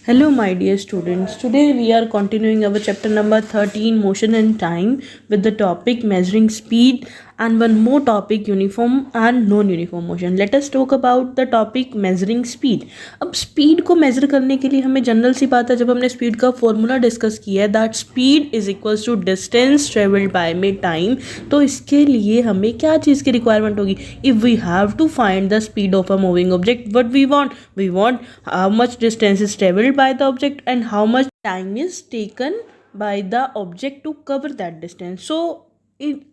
Hello, my dear students. Today we are continuing our chapter number 13, Motion and Time, with the topic measuring speed and one more topic, uniform and non-uniform motion. Let us talk about the topic measuring speed. अब speed को measure करने के लिए हमें general सी बात है, जब हमने speed का formula discuss किया है that speed is equals to distance traveled by में time, तो इसके लिए हमें क्या चीज़ की requirement होगी? If we have to find the speed of a moving object, what we want how much distance is traveled by the object and how much time is taken by the object to cover that distance. So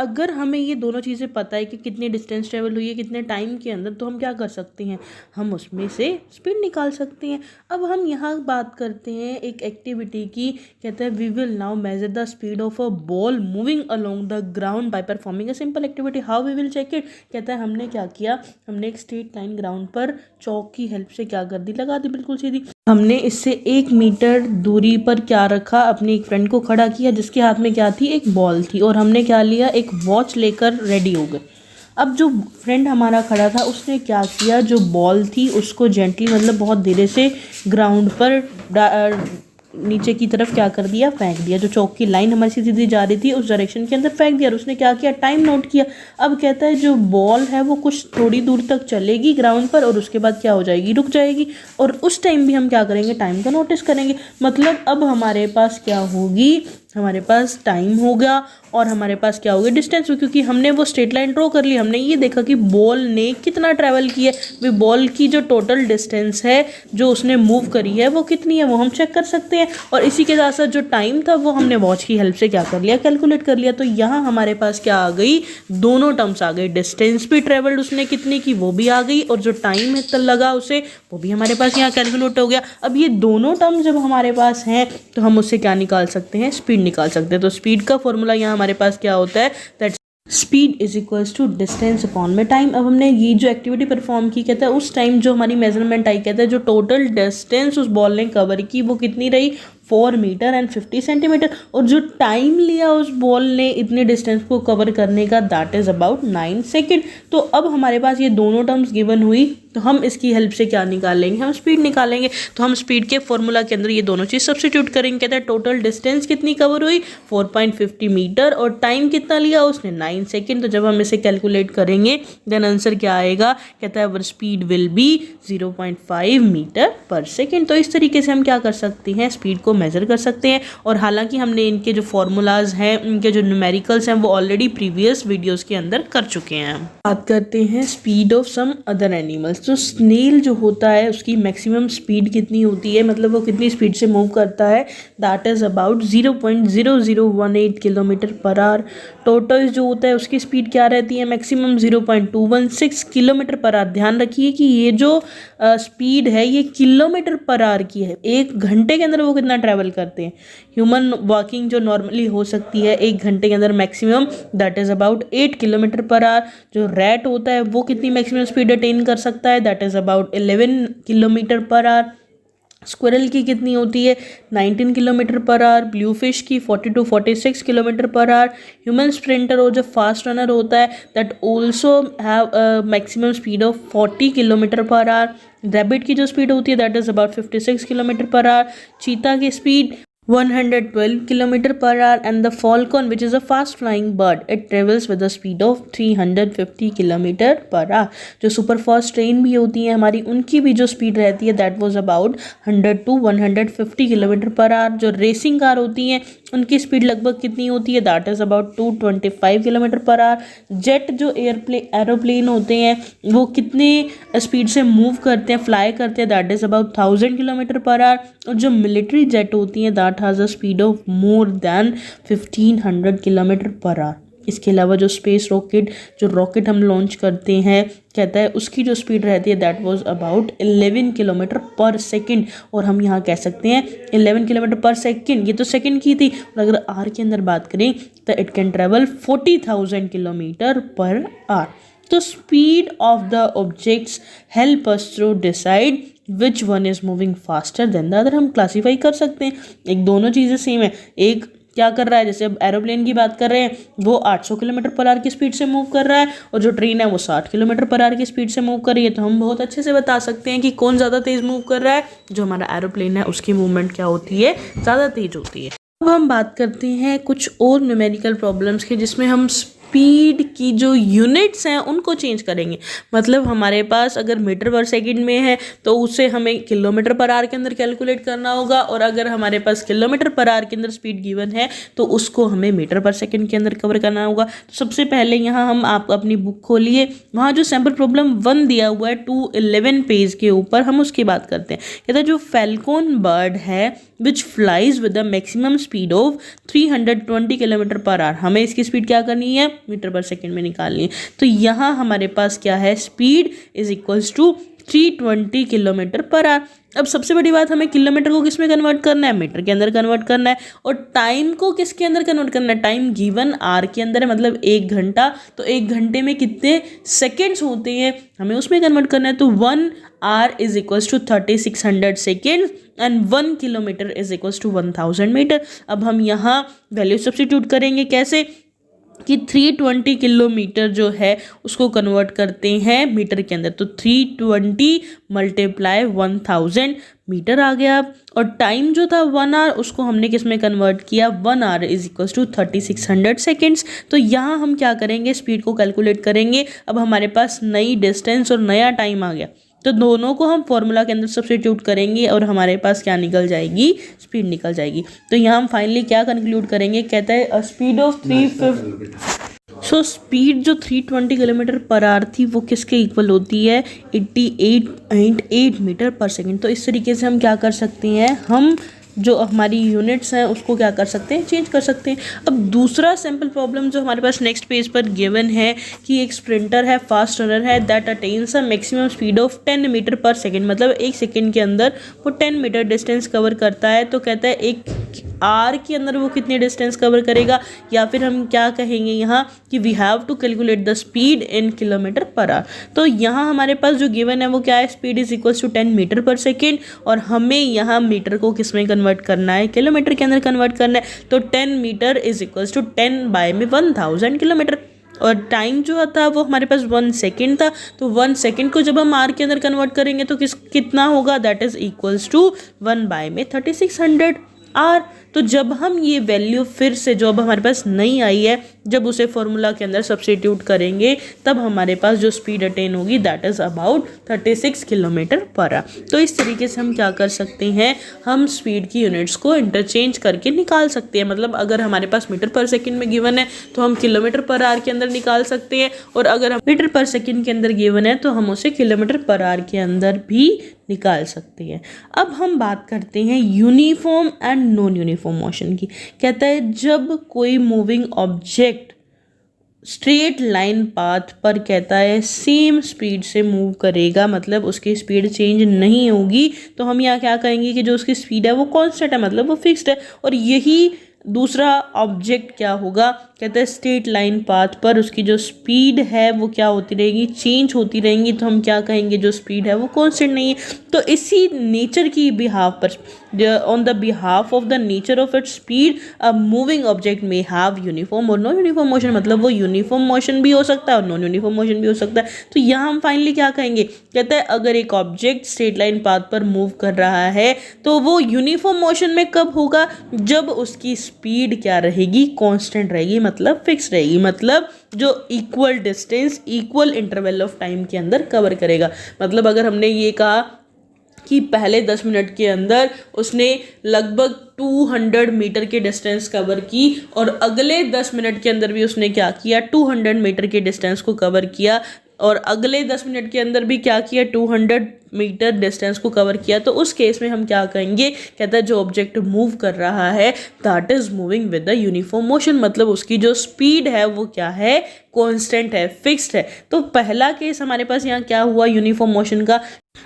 अगर हमें ये दोनों चीज़ें पता है कि कितनी distance travel हुई है कितने टाइम के अंदर, तो हम क्या कर सकते हैं, हम उसमें से स्पीड निकाल सकते हैं. अब हम यहाँ बात करते हैं एक एक्टिविटी की. कहते हैं we will now measure the speed of a ball moving along the ground by performing a simple activity. How we will check it. कहता है हमने क्या किया, हमने एक स्ट्रेट लाइन ग्राउंड पर चौक की हेल्प से क्या कर दी, लगा दी बिल्कुल सीधी. हमने इससे 1 मीटर दूरी पर क्या रखा, अपने एक फ्रेंड को खड़ा किया जिसके हाथ में क्या थी, एक बॉल थी, और हमने क्या लिया, एक वॉच लेकर रेडी हो गए. अब जो फ्रेंड हमारा खड़ा था उसने क्या किया, जो बॉल थी उसको जेंटली मतलब बहुत धीरे से ग्राउंड पर नीचे की तरफ क्या कर दिया, फेंक दिया. जो चौक की लाइन हमारी सीधी जा रही थी उस डायरेक्शन के अंदर फेंक दिया. और उसने क्या किया, टाइम नोट किया. अब कहता है जो बॉल है वो कुछ थोड़ी दूर तक चलेगी ग्राउंड पर और उसके बाद क्या हो जाएगी, रुक जाएगी. और उस टाइम भी हम क्या करेंगे, टाइम का नोटिस करेंगे. मतलब अब हमारे पास क्या होगी, हमारे पास टाइम होगा और हमारे पास क्या होगा, डिस्टेंस हो, क्योंकि हमने वो स्ट्रेट लाइन ड्रॉ कर ली. हमने ये देखा कि बॉल ने कितना ट्रैवल किया है, बॉल की जो टोटल डिस्टेंस है जो उसने मूव करी है वो कितनी है, वो हम चेक कर सकते हैं. और इसी के साथ साथ जो टाइम था वो हमने वॉच की हेल्प से क्या कर लिया, कैलकुलेट कर लिया. तो यहाँ हमारे पास क्या आ गई, दोनों टर्म्स आ गई. डिस्टेंस भी ट्रेवल्ड उसने कितनी की वो भी आ गई, और जो टाइम लगा उसे वो भी हमारे पास यहाँ कैलकुलेट हो गया. अब ये दोनों टर्म जब हमारे पास हैं तो हम उससे क्या निकाल सकते हैं, स्पीड निकाल सकते हैं. तो स्पीड का फॉर्मूला यहाँ हमारे पास क्या होता है, that speed is equals to distance upon में टाइम. अब हमने ये जो एक्टिविटी परफॉर्म की, कहता है उस टाइम जो हमारी मेजरमेंट आई, कहता है जो टोटल डिस्टेंस उस बॉल ने कवर की वो कितनी रही, 4 मीटर एंड 50 सेंटीमीटर. और जो टाइम लिया उस बॉल ने इतने डिस्टेंस को कवर करने का, दैट इज अबाउट 9 सेकेंड. तो अब हमारे पास ये दोनों टर्म्स गिवन हुई, तो हम इसकी हेल्प से क्या निकालेंगे, हम स्पीड निकालेंगे. तो हम स्पीड के फॉर्मूला के अंदर ये दोनों चीज़ सब्स्टिट्यूट करेंगे. कहता है टोटल डिस्टेंस कितनी कवर हुई, 4.50 मीटर, और टाइम कितना लिया उसने, 9 सेकेंड. तो जब हम इसे कैलकुलेट करेंगे देन आंसर क्या आएगा, कहता है अवर speed will be 0.5 metre per second. तो इस तरीके से हम क्या कर सकते हैं, स्पीड को मेजर कर सकते हैं. और हालांकि हमने इनके जो फॉर्मूलाज हैं, इनके जो न्यूमेरिकल्स हैं, वो ऑलरेडी प्रीवियस वीडियोस के अंदर कर चुके हैं. बात करते हैं speed of some other animals. तो स्नेल जो होता है उसकी मैक्सिमम स्पीड कितनी होती है, मतलब वो कितनी स्पीड से मूव करता है, that is about 0.0018 kilometre per our. Total जो होता है उसकी स्पीड क्या रहती है, मैक्सिमम 0.216 किलोमीटर पर आवर. ध्यान रखिए कि ये जो स्पीड है ये किलोमीटर पर आवर की है. 1 घंटे के अंदर वो कितना ट्रैवल करते हैं. ह्यूमन वॉकिंग जो नॉर्मली हो सकती है 1 घंटे के अंदर maximum, that is about 8 kilometre per our. जो रैट होता है वो कितनी मैक्सिमम स्पीड अटेन कर सकता है, that is about 11 kilometre per our. Squirrel की कितनी होती है, 19 kilometre per our. Blue fish की 40 to 46 kilometre per our. Human sprinter और जो फास्ट रनर होता है that also have maximum speed of 40 kilometre per our. Rabbit की जो स्पीड होती है that is about 56 kilometre per our. चीता की speed 112 kilometre per our. And the Falcon which is a fast flying bird, it travels with the speed of 350 kilometre per our. जो super fast train भी होती हैं हमारी, उनकी भी जो स्पीड रहती है that was about 100 to 150 kilometre per our. जो रेसिंग कार होती हैं उनकी स्पीड लगभग कितनी होती है, that is about 225 kilometre per our. Jet जो एरोप्लेन होते हैं वो कितने स्पीड से मूव करते हैं, फ्लाई करते हैं, that is about 1000 kilometre per our. और जो मिलिट्री जेट होती हैं that has a speed of more than 1500 kilometre per our. इसके अलावा जो स्पेस रॉकेट, जो रॉकेट हम लॉन्च करते हैं, कहता है उसकी जो स्पीड रहती है दैट वाज अबाउट 11 किलोमीटर पर सेकंड. और हम यहाँ कह सकते हैं 11 किलोमीटर पर सेकंड, ये तो सेकंड की थी. और अगर आर के अंदर बात करें तो it can travel 40,000 kilometre per hour. तो speed of the objects help us to decide which one is moving faster than the other. हम क्लासीफाई कर सकते हैं, एक दोनों चीज़ें सेम है, एक क्या कर रहा है, जैसे अब एरोप्लेन की बात कर रहे हैं वो 800 किलोमीटर पर आवर की स्पीड से मूव कर रहा है और जो ट्रेन है वो 60 किलोमीटर पर आवर की स्पीड से मूव कर रही है, तो हम बहुत अच्छे से बता सकते हैं कि कौन ज़्यादा तेज़ मूव कर रहा है। जो हमारा एरोप्लेन है उसकी मूवमेंट क्या होती है, ज़्यादा तेज होती है। अब हम बात करते हैं कुछ और न्यूमेरिकल प्रॉब्लम्स की, जिसमें हम स्पीड की जो यूनिट्स हैं उनको चेंज करेंगे। मतलब हमारे पास अगर मीटर पर सेकंड में है तो उसे हमें किलोमीटर पर आवर के अंदर कैलकुलेट करना होगा, और अगर हमारे पास किलोमीटर पर आवर के अंदर स्पीड गिवन है तो उसको हमें मीटर पर सेकंड के अंदर कवर करना होगा। तो सबसे पहले यहाँ हम आप अपनी बुक खोलिए, वहाँ जो सैम्पल प्रॉब्लम 1 दिया हुआ है 211 पेज के ऊपर, हम उसकी बात करते हैं। कहता है जो फैल्कन बर्ड है which flies with the maximum speed of 320 kilometre per hour, हमें इसकी स्पीड क्या करनी है, मीटर पर सेकंड में निकालनी है। तो यहाँ हमारे पास क्या है, speed is equals to 320 kilometre per hour. अब सबसे बड़ी बात, हमें किलोमीटर को किस में कन्वर्ट करना है, मीटर के अंदर कन्वर्ट करना है, और टाइम को किसके अंदर कन्वर्ट करना है, टाइम गिवन आर के अंदर है, मतलब 1 घंटा, तो 1 घंटे में कितने सेकेंड्स होते हैं हमें उसमें कन्वर्ट करना है। तो 1 hour is equals to 3600 second and 1 kilometre is equals to 1000 metre. अब हम यहाँ वैल्यू सब्स्टिट्यूट करेंगे, कैसे कि 320 किलोमीटर जो है उसको कन्वर्ट करते हैं मीटर के अंदर, तो 320 मल्टीप्लाई 1000 मीटर आ गया। और टाइम जो था 1 आवर उसको हमने किस में कन्वर्ट किया, 1 hour is equals to 3600 seconds. तो यहाँ हम क्या करेंगे, स्पीड को कैलकुलेट करेंगे। अब हमारे पास नई डिस्टेंस और नया टाइम आ गया, तो दोनों को हम फॉर्मूला के अंदर सब्स्टिट्यूट करेंगे और हमारे पास क्या निकल जाएगी, स्पीड निकल जाएगी। तो यहाँ हम फाइनली क्या कंक्लूड करेंगे, कहता है स्पीड ऑफ 350, सो स्पीड जो 320 किलोमीटर पर आवर थी वो किसके इक्वल होती है, 88.8 मीटर पर सेकेंड। तो इस तरीके से हम क्या कर सकते हैं, हम जो हमारी यूनिट्स हैं उसको क्या कर सकते हैं, चेंज कर सकते हैं। अब दूसरा सिंपल प्रॉब्लम जो हमारे पास नेक्स्ट पेज पर गिवन है कि एक स्प्रिंटर है, फास्ट रनर है, that attains a maximum speed of 10 metre per second, मतलब 1 सेकेंड के अंदर वो 10 मीटर डिस्टेंस कवर करता है। तो कहता है 1 आवर के अंदर वो कितनी डिस्टेंस कवर करेगा, या फिर हम क्या कहेंगे यहाँ कि we have to calculate the speed in kilometre per hour. तो यहाँ हमारे पास जो गिवन है वो क्या है, speed is equals to 10 metre per second, और हमें यहाँ मीटर को किस में कन्वर्ट करना है, किलोमीटर के अंदर कन्वर्ट करना है। तो 10 metre is equals to 10 by में 1000 किलोमीटर, और टाइम जो था वो हमारे पास 1 सेकेंड था। तो 1 सेकेंड को जब हम आर के अंदर कन्वर्ट करेंगे तो कितना होगा, that is equals to 1 by में 3600 आर। तो जब हम ये वैल्यू फिर से जो अब हमारे पास नहीं आई है, जब उसे फॉर्मूला के अंदर सब्स्टिट्यूट करेंगे तब हमारे पास जो स्पीड अटेन होगी that is about 36 kilometre per hour. तो इस तरीके से हम क्या कर सकते हैं, हम स्पीड की यूनिट्स को इंटरचेंज करके निकाल सकते हैं। मतलब अगर हमारे पास मीटर पर सेकंड में गिवन है तो हम किलोमीटर पर आवर के अंदर निकाल सकते हैं, और अगर हम मीटर पर सेकंड के अंदर गिवन है तो हम उसे किलोमीटर पर आवर के अंदर भी निकाल सकते हैं। अब हम बात करते हैं uniform and non uniform motion की। कहता है जब कोई moving object straight line path पर कहता है सेम स्पीड से मूव करेगा, मतलब उसकी स्पीड चेंज नहीं होगी, तो हम यहाँ क्या कहेंगे कि जो उसकी स्पीड है वो कांस्टेंट है, मतलब वो फिक्स्ड है। और यही दूसरा ऑब्जेक्ट क्या होगा, कहते हैं स्ट्रेट लाइन पाथ पर उसकी जो स्पीड है वो क्या होती रहेगी, चेंज होती रहेंगी, तो हम क्या कहेंगे जो स्पीड है वो कांस्टेंट नहीं है। तो इसी नेचर की बिहाफ पर, on the behalf of the nature of its speed a moving object में हैव यूनिफॉर्म और नॉन यूनिफॉर्म मोशन, मतलब वो यूनिफॉर्म मोशन भी हो सकता है और नॉन यूनिफॉर्म मोशन भी हो सकता है। तो यहाँ हम फाइनली क्या कहेंगे, कहता है अगर एक ऑब्जेक्ट स्ट्रेट लाइन पाथ पर मूव कर रहा है तो वो यूनिफॉर्म मोशन में कब होगा, जब उसकी स्पीड क्या रहेगी, कांस्टेंट रहेगी, मतलब फिक्स रहेगी, मतलब जो equal distance equal interval of time के अंदर कवर करेगा। मतलब अगर हमने ये कहा कि पहले 10 मिनट के अंदर उसने लगभग 200 मीटर के डिस्टेंस कवर की, और अगले 10 मिनट के अंदर भी उसने क्या किया, 200 मीटर के डिस्टेंस को कवर किया, और अगले 10 मिनट के अंदर भी क्या किया, 200 मीटर डिस्टेंस को कवर किया, तो उस केस में हम क्या कहेंगे, कहता है जो ऑब्जेक्ट मूव कर रहा है that is moving with the uniform motion, मतलब उसकी जो स्पीड है वो क्या है, कांस्टेंट है, फिक्स्ड है। तो पहला केस हमारे पास यहाँ क्या हुआ, यूनिफॉर्म मोशन का,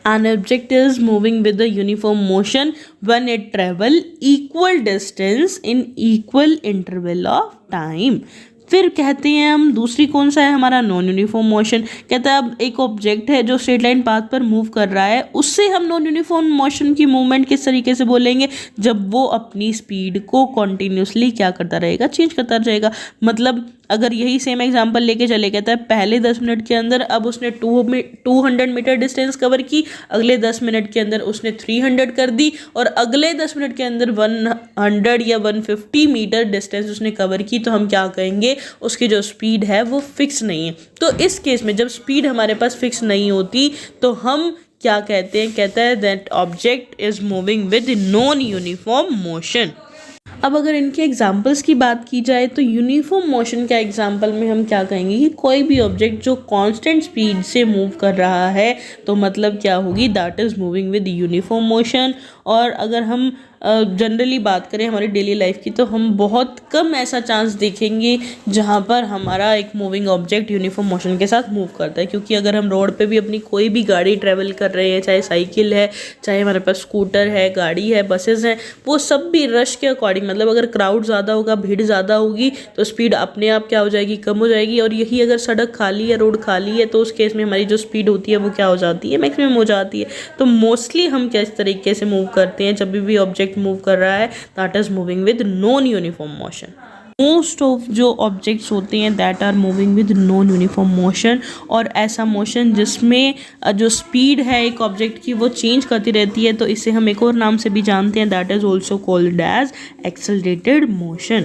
an object is moving with the uniform motion when it travel equal distance in equal interval of time. फिर कहते हैं हम दूसरी कौन सा है हमारा नॉन यूनिफॉर्म मोशन। कहता है अब एक ऑब्जेक्ट है जो स्ट्रेट लाइन पाथ पर मूव कर रहा है, उससे हम नॉन यूनिफॉर्म मोशन की मूवमेंट किस तरीके से बोलेंगे, जब वो अपनी स्पीड को कॉन्टिन्यूसली क्या करता रहेगा, चेंज करता रहेगा। मतलब अगर यही सेम एग्जांपल लेके चले, कहता है पहले 10 मिनट के अंदर अब उसने 200 मीटर डिस्टेंस कवर की, अगले 10 मिनट के अंदर उसने 300 कर दी, और अगले 10 मिनट के अंदर 100 या 150 मीटर डिस्टेंस उसने कवर की, तो हम क्या कहेंगे, उसकी जो स्पीड है वो फिक्स नहीं है। तो इस केस में जब स्पीड हमारे पास फिक्स नहीं होती तो हम क्या कहते हैं, कहता है that object is moving with non uniform motion. अब अगर इनके एग्जाम्पल्स की बात की जाए तो यूनिफॉर्म मोशन का एग्जाम्पल में हम क्या कहेंगे कि कोई भी ऑब्जेक्ट जो कांस्टेंट स्पीड से मूव कर रहा है तो मतलब क्या होगी, that is moving with uniform motion. और अगर हम जनरली बात करें हमारी डेली लाइफ की तो हम बहुत कम ऐसा चांस देखेंगे जहाँ पर हमारा एक मूविंग ऑब्जेक्ट यूनिफॉर्म मोशन के साथ मूव करता है, क्योंकि अगर हम रोड पे भी अपनी कोई भी गाड़ी ट्रेवल कर रहे हैं, चाहे साइकिल है, चाहे हमारे पास स्कूटर है, गाड़ी है, बसेस हैं, वो सब भी रश के अकॉर्डिंग, मतलब अगर क्राउड ज़्यादा होगा, भीड़ ज़्यादा होगी तो स्पीड अपने आप क्या हो जाएगी, कम हो जाएगी। और यही अगर सड़क खाली है, रोड खाली है, तो उस केस में हमारी जो स्पीड होती है वो क्या हो जाती है, मैक्सिमम हो जाती है। तो मोस्टली हम किस तरीके से मूव करते हैं जब भी ऑब्जेक्ट मूव कर रहा है, that is moving with non uniform motion. Most of जो ऑब्जेक्ट्स होते हैं that are moving with non uniform motion, और ऐसा मोशन जिसमें जो स्पीड है एक ऑब्जेक्ट की वो चेंज करती रहती है, तो इसे हम एक और नाम से भी जानते हैं, that is also called as accelerated motion.